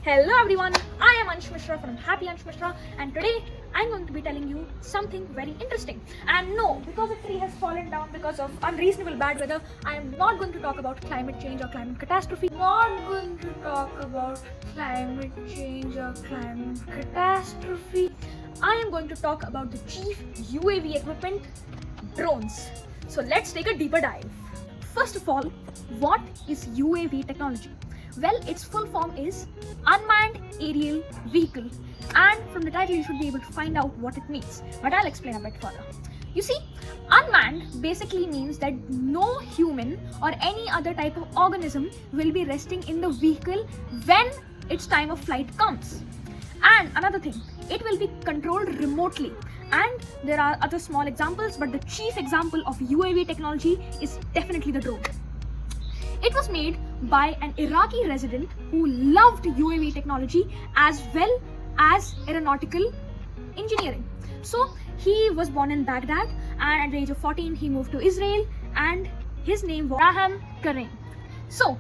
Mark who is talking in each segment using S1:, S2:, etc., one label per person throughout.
S1: Hello everyone, I am Ansh Mishra from Happy Ansh Mishra, and today I'm going to be telling you something very interesting. And no, because a tree has fallen down because of unreasonable bad weather, I am not going to talk about climate change or climate catastrophe. Not going to talk about climate change or climate catastrophe. I am going to talk about the chief UAV equipment, drones. So let's take a deeper dive. First of all, what is UAV technology? Well, its full form is Unmanned Aerial Vehicle, and from the title you should be able to find out what it means, but I'll explain a bit further. You see, unmanned basically means that no human or any other type of organism will be resting in the vehicle when its time of flight comes. And another thing, it will be controlled remotely. And there are other small examples, but the chief example of UAV technology is definitely the drone. It was made by an Iraqi resident who loved UAV technology as well as aeronautical engineering. So he was born in Baghdad, and at the age of 14 he moved to Israel, and his name was Raham Karim. So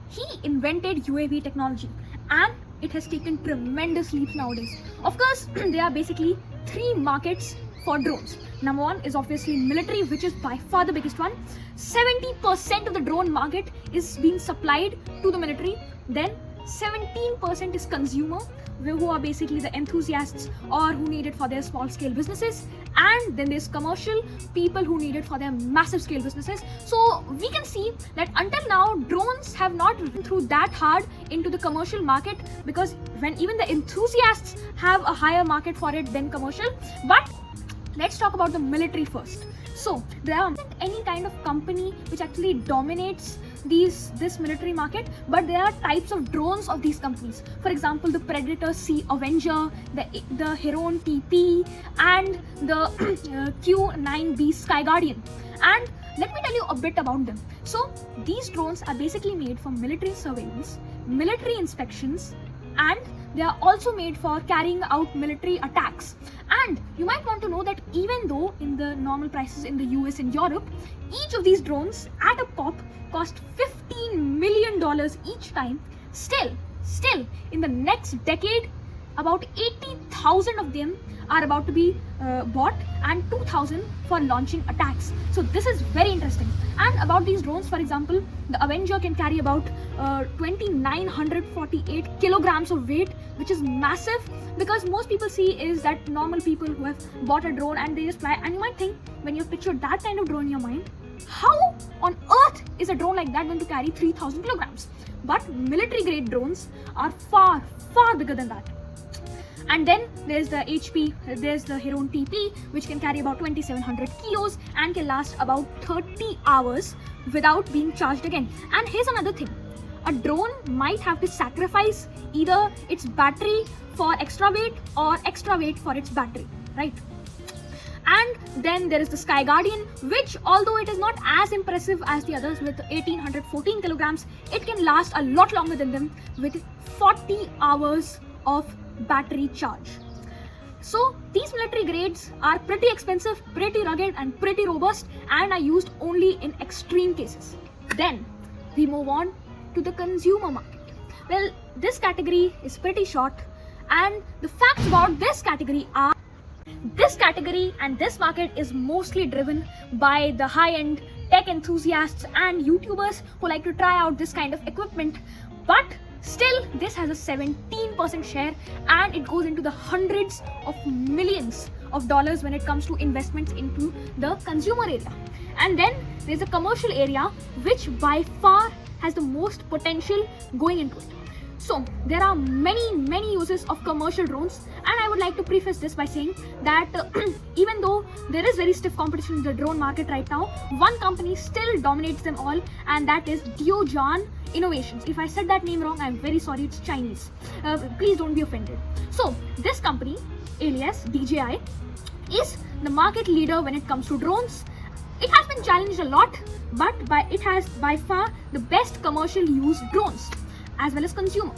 S1: he invented UAV technology, and it has taken tremendous leaps nowadays. Of course, there are basically three markets for drones. Number one is obviously military, which is by far the biggest one. 70% of the drone market is being supplied to the military. Then 17% is consumer, who are basically the enthusiasts or who need it for their small scale businesses. And then there's commercial, people who need it for their massive scale businesses. So we can see that until now drones have not been through that hard into the commercial market, because when even the enthusiasts have a higher market for it than commercial. But let's talk about the military first. So there isn't any kind of company which actually dominates this military market, but there are types of drones of these companies. For example, the Predator C Avenger, the Heron TP, and the Q9B Sky Guardian. And let me tell you a bit about them. So these drones are basically made for military surveillance, military inspections, and they are also made for carrying out military attacks. And you might want to know that even though in the normal prices in the US and Europe, each of these drones at a pop cost $15 million each time, still in the next decade, about 80,000 of them are about to be bought, and 2,000 for launching attacks. So this is very interesting. And about these drones, for example, the Avenger can carry about 2,948 kilograms of weight, which is massive, because most people see is that normal people who have bought a drone and they just fly, and you might think, when you picture that kind of drone in your mind, how on earth is a drone like that going to carry 3,000 kilograms? But military grade drones are far bigger than that. And then there's the Heron TP, which can carry about 2,700 kilos and can last about 30 hours without being charged again. And here's another thing, a drone might have to sacrifice either its battery for extra weight or extra weight for its battery, right? And then there is the Sky Guardian, which although it is not as impressive as the others with 1,814 kilograms, it can last a lot longer than them with 40 hours of battery charge. So these military grades are pretty expensive, pretty rugged, and pretty robust, and are used only in extreme cases. Then we move on to the consumer market. Well, this category is pretty short, and the facts about this category are, this category and this market is mostly driven by the high-end tech enthusiasts and YouTubers who like to try out this kind of equipment. But still, this has a 17% share, and it goes into the hundreds of millions of dollars when it comes to investments into the consumer area. And then there's a commercial area, which by far has the most potential going into it. So there are many uses of commercial drones, and I would like to preface this by saying that even though there is very stiff competition in the drone market right now, one company still dominates them all, and that is Diojan Innovations. If I said that name wrong, I'm very sorry, it's Chinese. Please don't be offended. So this company, alias DJI, is the market leader when it comes to drones. It has been challenged a lot, but it has by far the best commercial use drones as well as consumer.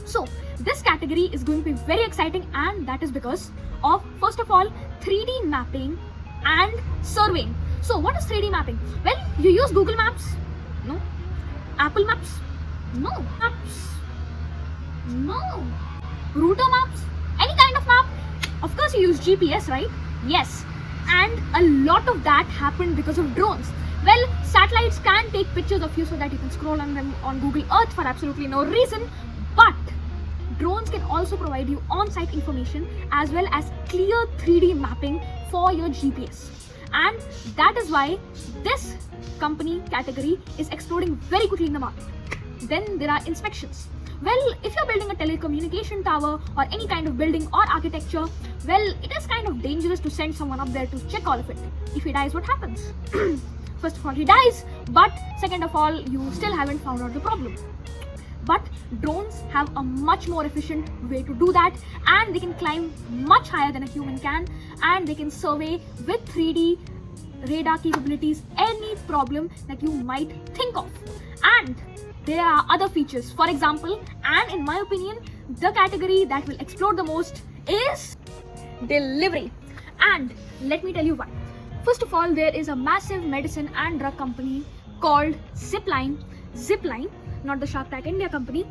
S1: So this category is going to be very exciting, and that is because of, first of all, 3D mapping and surveying. So what is 3D mapping? Well, you use Google Maps? No. Apple Maps? No. Maps. No. Router maps? Any kind of map? Of course you use GPS, right? Yes. And a lot of that happened because of drones. Well, satellites can take pictures of you so that you can scroll on them on Google Earth for absolutely no reason, but drones can also provide you on-site information as well as clear 3D mapping for your GPS. And that is why this company category is exploding very quickly in the market. Then there are inspections. Well, if you're building a telecommunication tower or any kind of building or architecture, well, it is kind of dangerous to send someone up there to check all of it. If he dies, what happens? First of all, he dies, but second of all, you still haven't found out the problem. But drones have a much more efficient way to do that, and they can climb much higher than a human can, and they can survey with 3D radar capabilities any problem that you might think of. And there are other features. For example, and in my opinion, the category that will explode the most is delivery. And let me tell you why. First of all, there is a massive medicine and drug company called Zipline. Zipline, not the Shark Tank India company.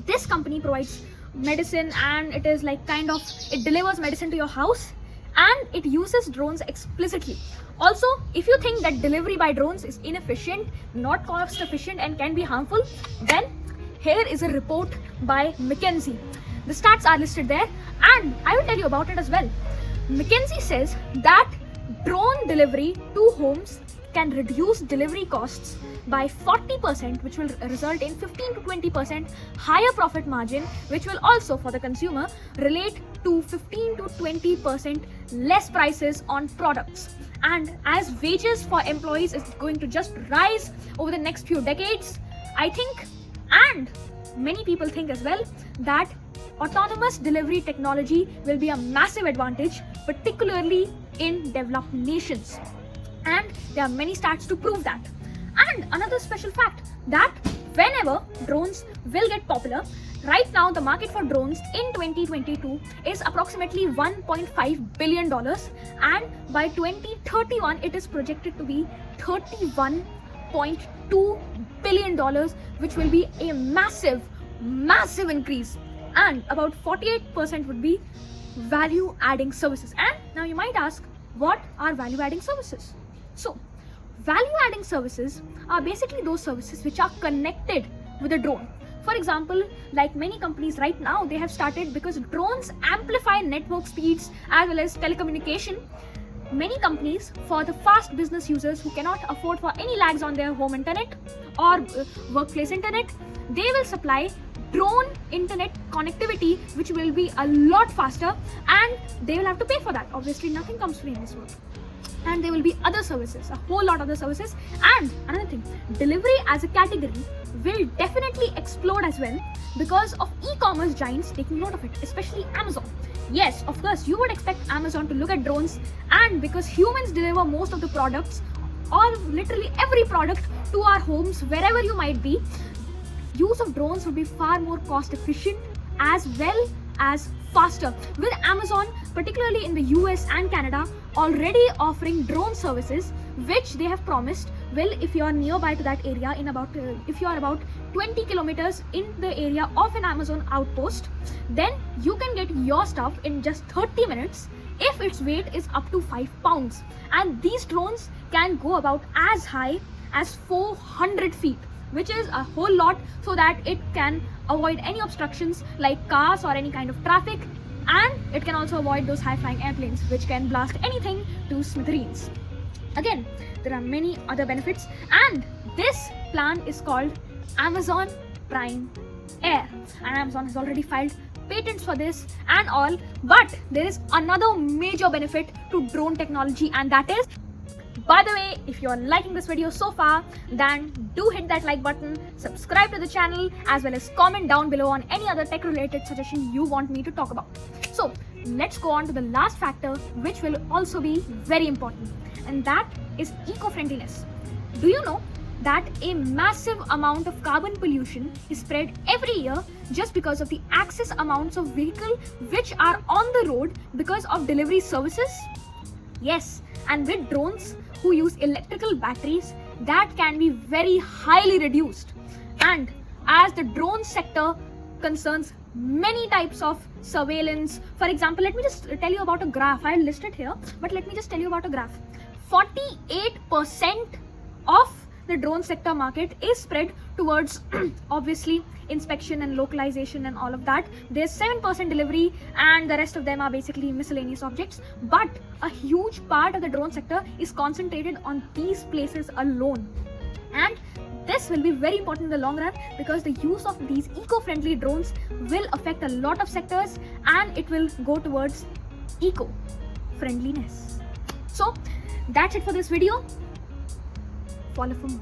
S1: This company provides medicine, and it is like it delivers medicine to your house, and it uses drones explicitly. Also, if you think that delivery by drones is inefficient, not cost efficient, and can be harmful, then here is a report by McKinsey. The stats are listed there, and I will tell you about it as well. McKinsey says that drone delivery to homes can reduce delivery costs by 40%, which will result in 15 to 20% higher profit margin, which will also for the consumer relate to 15 to 20% less prices on products. And as wages for employees is going to just rise over the next few decades, I think, and many people think as well, that autonomous delivery technology will be a massive advantage, particularly in developed nations. And there are many stats to prove that. And another special fact, that whenever drones will get popular, right now the market for drones in 2022 is approximately $1.5 billion, and by 2031 it is projected to be $31.2 billion, which will be a massive increase. And about 48% would be value adding services. And now you might ask, what are value adding services? So value adding services are basically those services which are connected with a drone. For example, like many companies right now, they have started, because drones amplify network speeds as well as telecommunication. Many companies, for the fast business users who cannot afford for any lags on their home internet or workplace internet, they will supply drone internet connectivity, which will be a lot faster, and they will have to pay for that. Obviously, nothing comes free in this world. And there will be other services, a whole lot of other services. And another thing, delivery as a category will definitely explode as well, because of e-commerce giants taking note of it, especially Amazon. Yes, of course, you would expect Amazon to look at drones, and because humans deliver most of the products, or literally every product, to our homes, wherever you might be, use of drones would be far more cost efficient as well as faster. With Amazon, particularly in the US and Canada, already offering drone services, which they have promised will, if you are nearby to that area, in about if you are about 20 kilometers in the area of an Amazon outpost, then you can get your stuff in just 30 minutes if its weight is up to 5 pounds. And these drones can go about as high as 400 feet, which is a whole lot, so that it can avoid any obstructions like cars or any kind of traffic, and it can also avoid those high-flying airplanes which can blast anything to smithereens. Again, there are many other benefits, and this plan is called Amazon Prime Air, and Amazon has already filed patents for this and all. But there is another major benefit to drone technology, and that is, by the way, if you're liking this video so far, then do hit that like button, subscribe to the channel, as well as comment down below on any other tech related suggestion you want me to talk about. So let's go on to the last factor, which will also be very important, and that is eco-friendliness. Do you know that a massive amount of carbon pollution is spread every year just because of the excess amounts of vehicles which are on the road because of delivery services? Yes, and with drones who use electrical batteries, that can be very highly reduced. And as the drone sector concerns many types of surveillance. For example, let me just tell you about a graph. I listed here, but let me just tell you about a graph. 48% of the drone sector market is spread towards obviously inspection and localization and all of that. There's 7% delivery, and the rest of them are basically miscellaneous objects. But a huge part of the drone sector is concentrated on these places alone. And this will be very important in the long run, because the use of these eco-friendly drones will affect a lot of sectors, and it will go towards eco-friendliness. So that's it for this video. Follow for more.